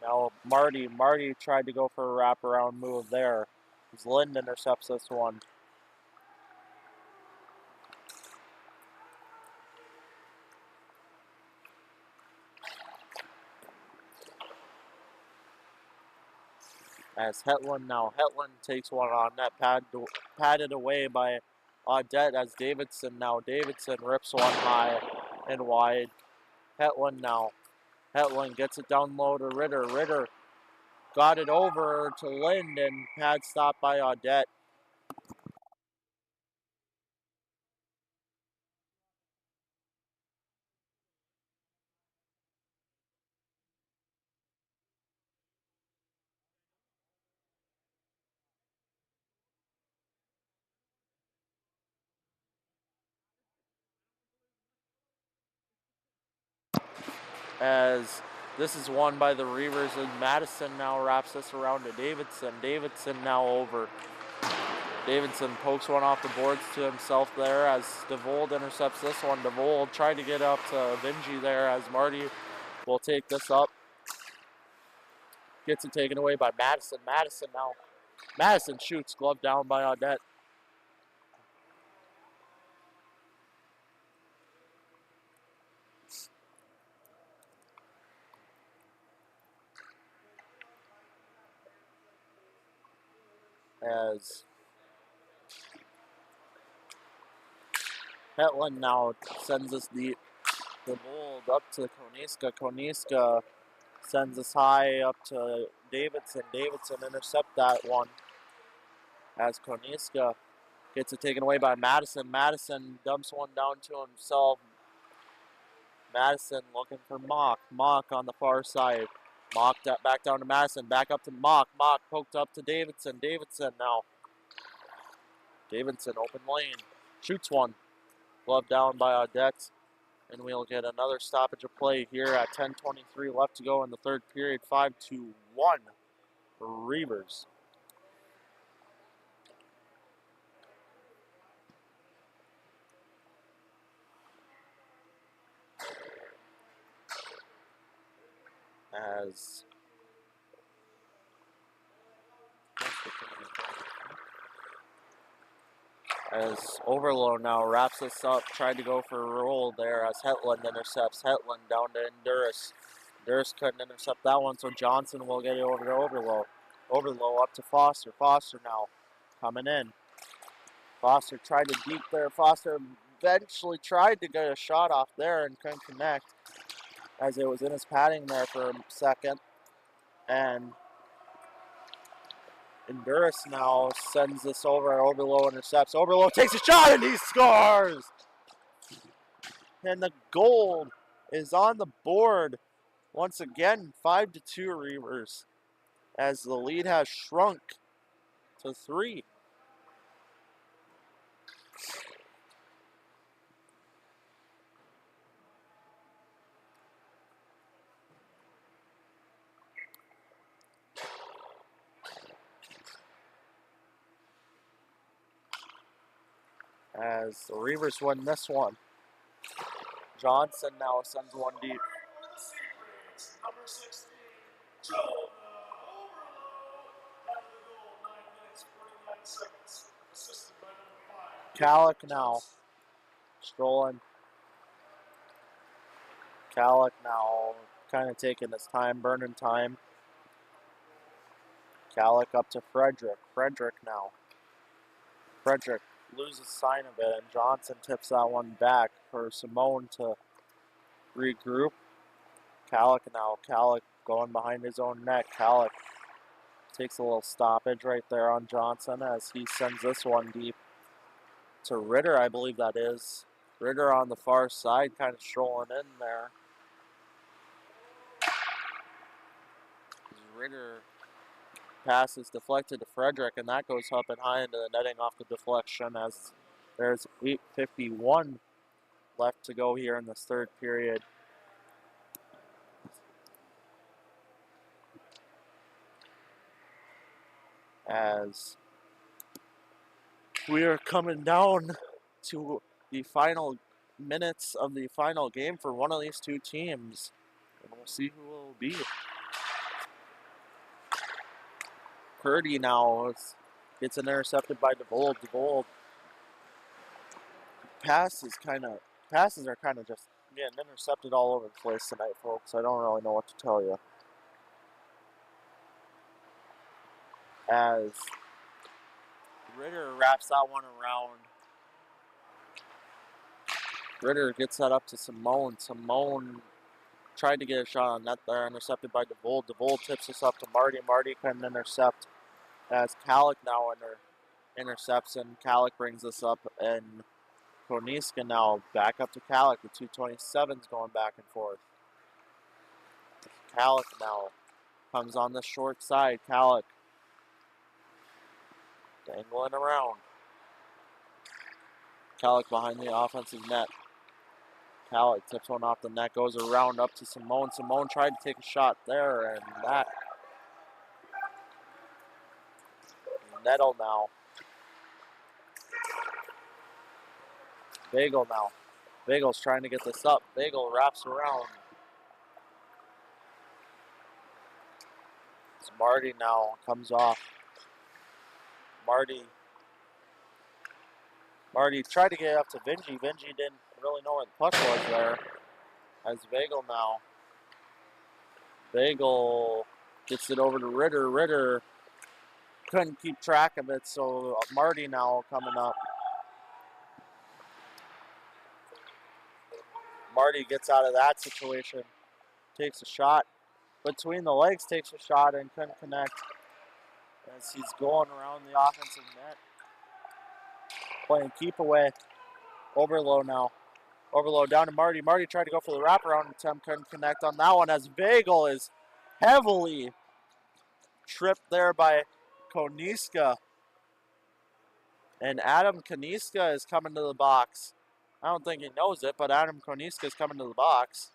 Now Marty tried to go for a wraparound move there. As Lind intercepts this one. As Hetland now. Hetland takes one on net, padded away by Audette as Davidson now. Davidson rips one high and wide. Hetland now. Hetland gets it down low to Ritter. Ritter got it over to Lind and pad stopped by Audette. as this is won by the Reavers, and Madison now wraps this around to Davidson. Davidson now over. Davidson pokes one off the boards to himself there as DeVold intercepts this one. DeVold tried to get up to Vinci there as Marty will take this up. Gets it taken away by Madison. Madison now. Madison shoots, glove down by Audette. As Hetland now sends us deep. DeVold up to Koniska. Koniska sends us high up to Davidson. Davidson intercept that one as Koniska gets it taken away by Madison. Madison dumps one down to himself. Madison looking for Mock. Mock on the far side. Mock back down to Madison. Back up to Mock. Mock poked up to Davidson. Davidson now. Davidson open lane. Shoots one. Glove down by Audette. And we'll get another stoppage of play here at 10:23 left to go in the third period. 5-1 Reavers. As Overload now wraps this up, tried to go for a roll there as Hetland intercepts. Hetland down to Enduris. Enduris couldn't intercept that one, so Johnson will get it over to Overload. Overload up to Foster. Foster now coming in. Foster tried to deep there. Foster eventually tried to get a shot off there and couldn't connect as it was in his padding there for a second. And Enduris now sends this over. Overload intercepts. Overload takes a shot and he scores! And the goal is on the board. Once again, 5-2 Reavers as the lead has shrunk to 3. As the Reavers win this one. Johnson now sends one deep. Number 16, Joe Overload at the goal, 9 minutes, 49 seconds, assisted by number 5. Calic now strolling. Calic now kind of taking his time, burning time. Calic up to Frederick. Frederick now. Frederick loses sign of it, and Johnson tips that one back for Simone to regroup. Calic now. Calic going behind his own net. Calic takes a little stoppage right there on Johnson as he sends this one deep to Ritter, I believe that is. Ritter on the far side, kind of strolling in there. Ritter passes deflected to Frederick, and that goes up and high into the netting off the deflection as there's 8:51 left to go here in this third period. As we are coming down to the final minutes of the final game for one of these two teams, and we'll see who it will be. Purdy now gets intercepted by DeVold. DeVold passes are kind of just getting intercepted all over the place tonight, folks. I don't really know what to tell you. As Ritter wraps that one around. Ritter gets that up to Simone. Simone tried to get a shot on net there, intercepted by DeVold. DeVold tips this up to Marty. Marty couldn't intercept. As Calic now intercepts, and Calic brings this up, and Koniska now back up to Calic. The 227's going back and forth. Calic now comes on the short side. Calic dangling around. Calic behind the offensive net. Halleck tips one off the net, goes around up to Simone. Simone tried to take a shot there, and that nettle now. Bagel now. Bagel's trying to get this up. Bagel wraps around. It's Marty now comes off. Marty tried to get it up to Vinci. Vinci didn't really know where the puck was there. As Bagel now. Bagel gets it over to Ritter. Ritter couldn't keep track of it, so Marty now coming up. Marty gets out of that situation. Takes a shot. Between the legs, takes a shot and couldn't connect. As he's going around the offensive net. Playing keep away. Overload now. Overload down to Marty. Marty tried to go for the wraparound attempt. Couldn't connect on that one as Bagel is heavily tripped there by Koniska. And Adam Koniska is coming to the box. I don't think he knows it, but Adam Koniska is coming to the box.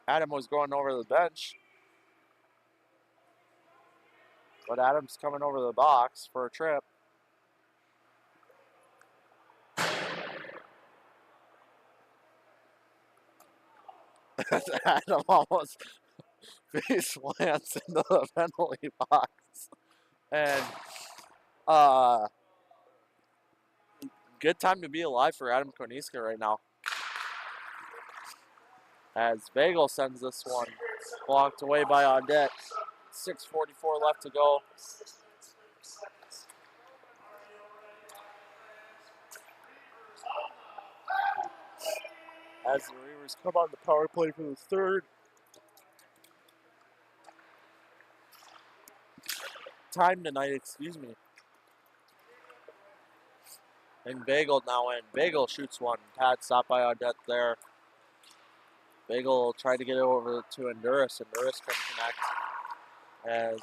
Adam was going over the bench. But Adam's coming over the box for a trip. Adam almost face plants into the penalty box. And good time to be alive for Adam Koniska right now. As Bagel sends this one blocked away by Audette. 6:44 left to go. As the Reavers come on the power play for the third. Time tonight, excuse me. And Bagel now in. Bagel shoots one. Pad stopped by Audette there. Bagel tried to get it over to Honduras. Honduras couldn't connect. As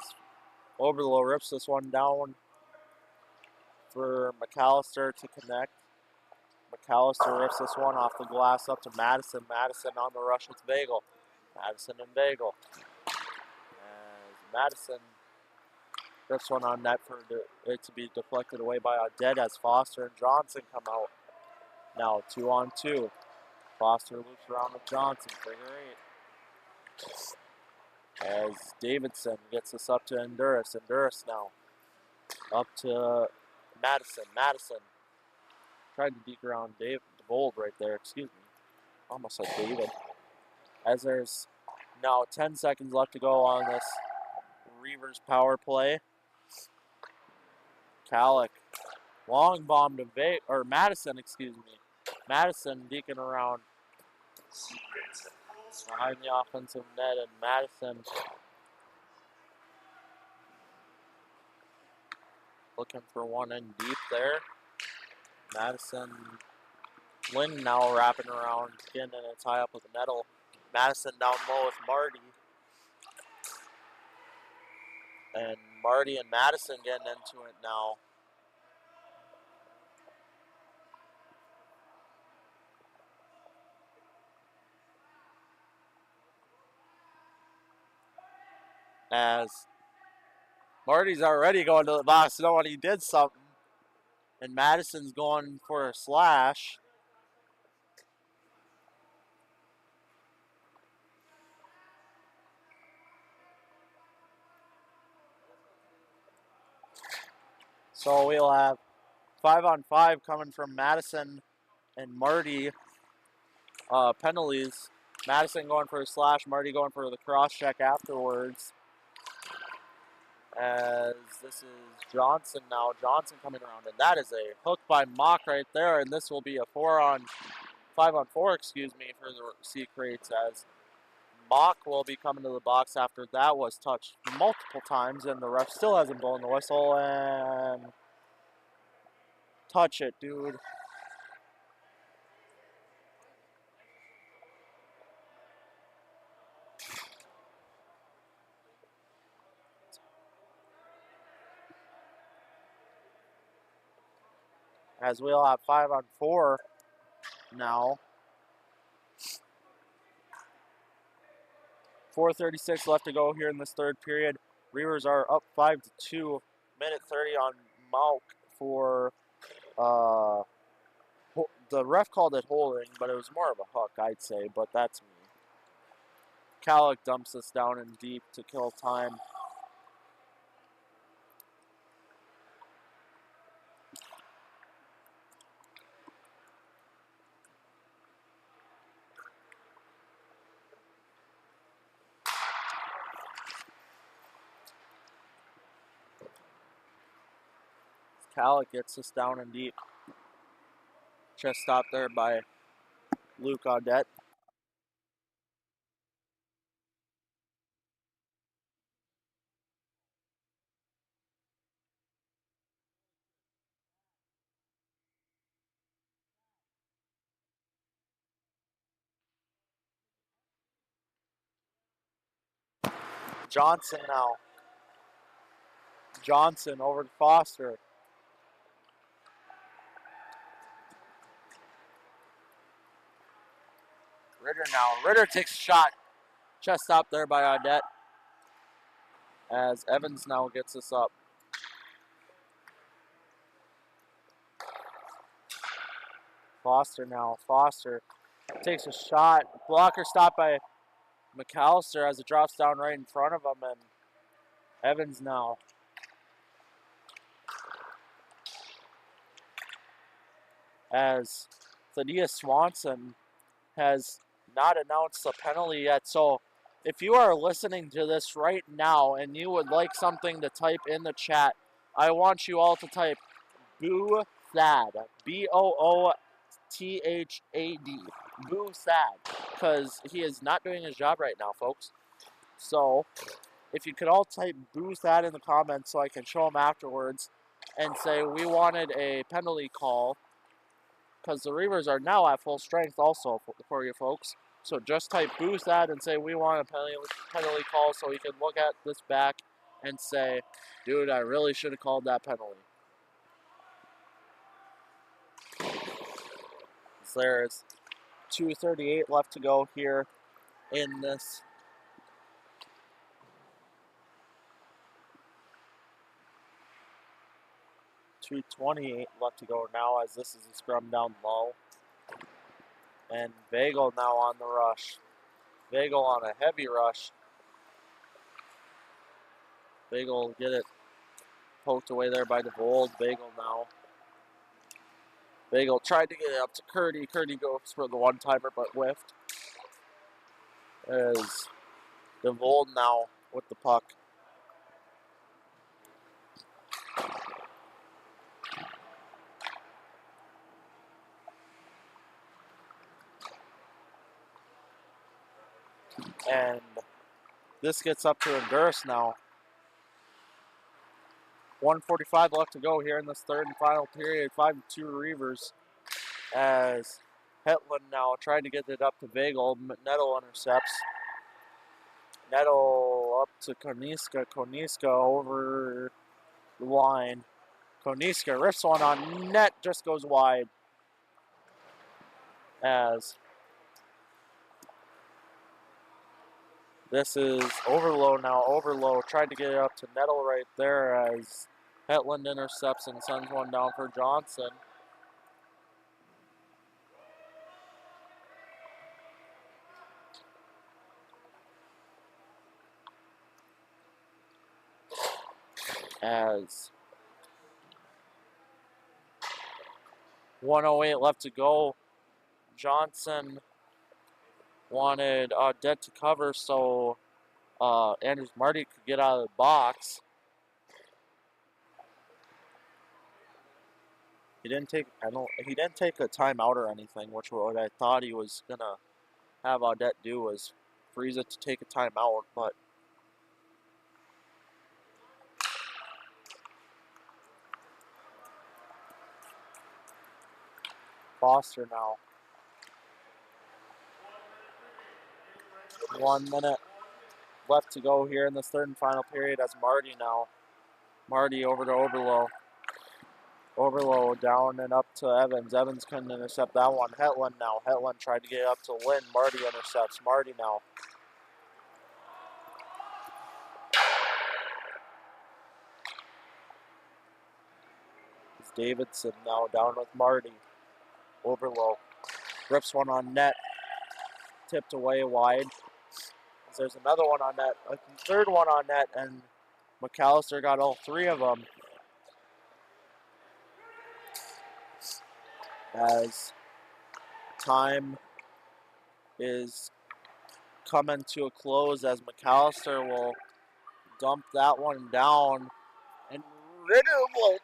Overlow rips this one down for McAllister to connect. McAllister rips this one off the glass up to Madison. Madison on the rush with Bagel. Madison and Bagel. As Madison rips one on net for it to be deflected away by Audette as Foster and Johnson come out. Now 2-on-2. Foster loops around with Johnson. Figure 8. As Davidson gets this up to Honduras. Honduras now. Up to Madison. Madison. Tried to deke around DeVold right there. Excuse me. Almost said David. As there's now 10 seconds left to go on this Reavers power play. Halleck. Long bomb to Madison, excuse me. Madison deking around behind the offensive net, and Madison looking for one in deep there. Madison, Lynn now wrapping around again, and it's high up with the nettle. Madison down low with Marty. And Marty and Madison getting into it now. As Marty's already going to the box, knowing he did something. And Madison's going for a slash. So we'll have 5-on-5 coming from Madison and Marty. Penalties. Madison going for a slash, Marty going for the cross check afterwards. As this is Johnson now. Johnson coming around, and that is a hook by Mock right there, and this will be a 5-on-4, excuse me, for the C Kraits, as Mock will be coming to the box after that was touched multiple times, and the ref still hasn't blown the whistle, and touch it, dude. As we'll have 5-on-4 now. 4:36 left to go here in this third period. Reavers are up 5-2. Minute 30 on Mauk for the ref called it holding, but it was more of a hook, I'd say, but that's me. Kalik dumps this down in deep to kill time. Kalik gets this down in deep. Just stopped there by Luke Audette. Johnson now. Johnson over to Foster. Ritter now. Ritter takes a shot. Chest stop there by Audette. As Evans now gets this up. Foster now. Foster takes a shot. Blocker stop by McAllister as it drops down right in front of him. And Evans now. As Thaddeus Swanson has not announced a penalty yet. So if you are listening to this right now and you would like something to type in the chat, I want you all to type Boo Thad. Boothad. Boo Thad. Because he is not doing his job right now, folks. So if you could all type Boo Thad in the comments so I can show him afterwards and say we wanted a penalty call. Because the Reavers are now at full strength also for you folks. So just type boost that and say we want a penalty call so we can look at this back and say, dude, I really should have called that penalty. So there's 2:38 left to go here in this. .228 left to go now as this is a scrum down low. And Vagel now on the rush. Vagel on a heavy rush. Vagel will get it poked away there by DeVold. Vagel now. Vagel tried to get it up to Curdy. Curdy goes for the one-timer but whiffed. As DeVold now with the puck. And this gets up to Honduras now. 1:45 left to go here in this third and final period. 5-2 Reavers. As Hetland now tried to get it up to Vagel. Nettle intercepts. Nettle up to Koniska. Koniska over the line. Koniska riffs one on net, just goes wide. As this is Overlow now. Overlow tried to get it up to Nettle right there as Hetland intercepts and sends one down for Johnson. As 1:08 left to go. Johnson wanted Audette to cover so Andrews Marty could get out of the box. He didn't take a timeout or anything, which what I thought he was gonna have Audette do was freeze it to take a timeout, but Foster now. 1 minute left to go here in this third and final period as Marty now. Marty over to Overlow. Overlow down and up to Evans. Evans couldn't intercept that one. Hetland now. Hetland tried to get it up to Lynn. Marty intercepts. Marty now. Davidson now down with Marty. Overlow. Rips one on net. Tipped away wide. There's another one on net. A third one on net, and McAllister got all three of them. As time is coming to a close, as McAllister will dump that one down, and Ritter will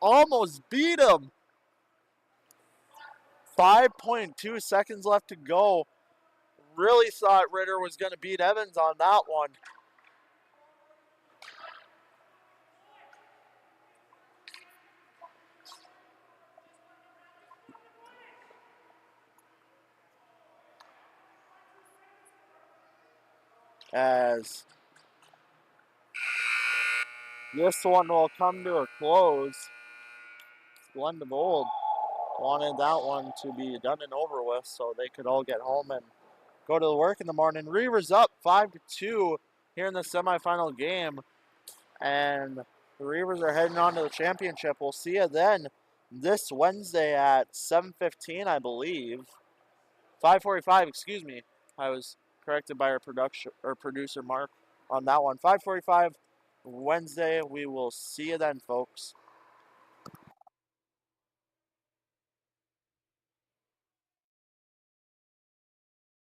almost beat him. 5.2 seconds left to go. Really thought Ritter was going to beat Evans on that one. As this one will come to a close. Glen de Bold wanted that one to be done and over with so they could all get home and go to work in the morning. Reavers up 5-2 here in the semifinal game. And the Reavers are heading on to the championship. We'll see you then this Wednesday at 7:15, I believe. 5:45, excuse me. I was corrected by our producer Mark on that one. 5:45 Wednesday. We will see you then, folks.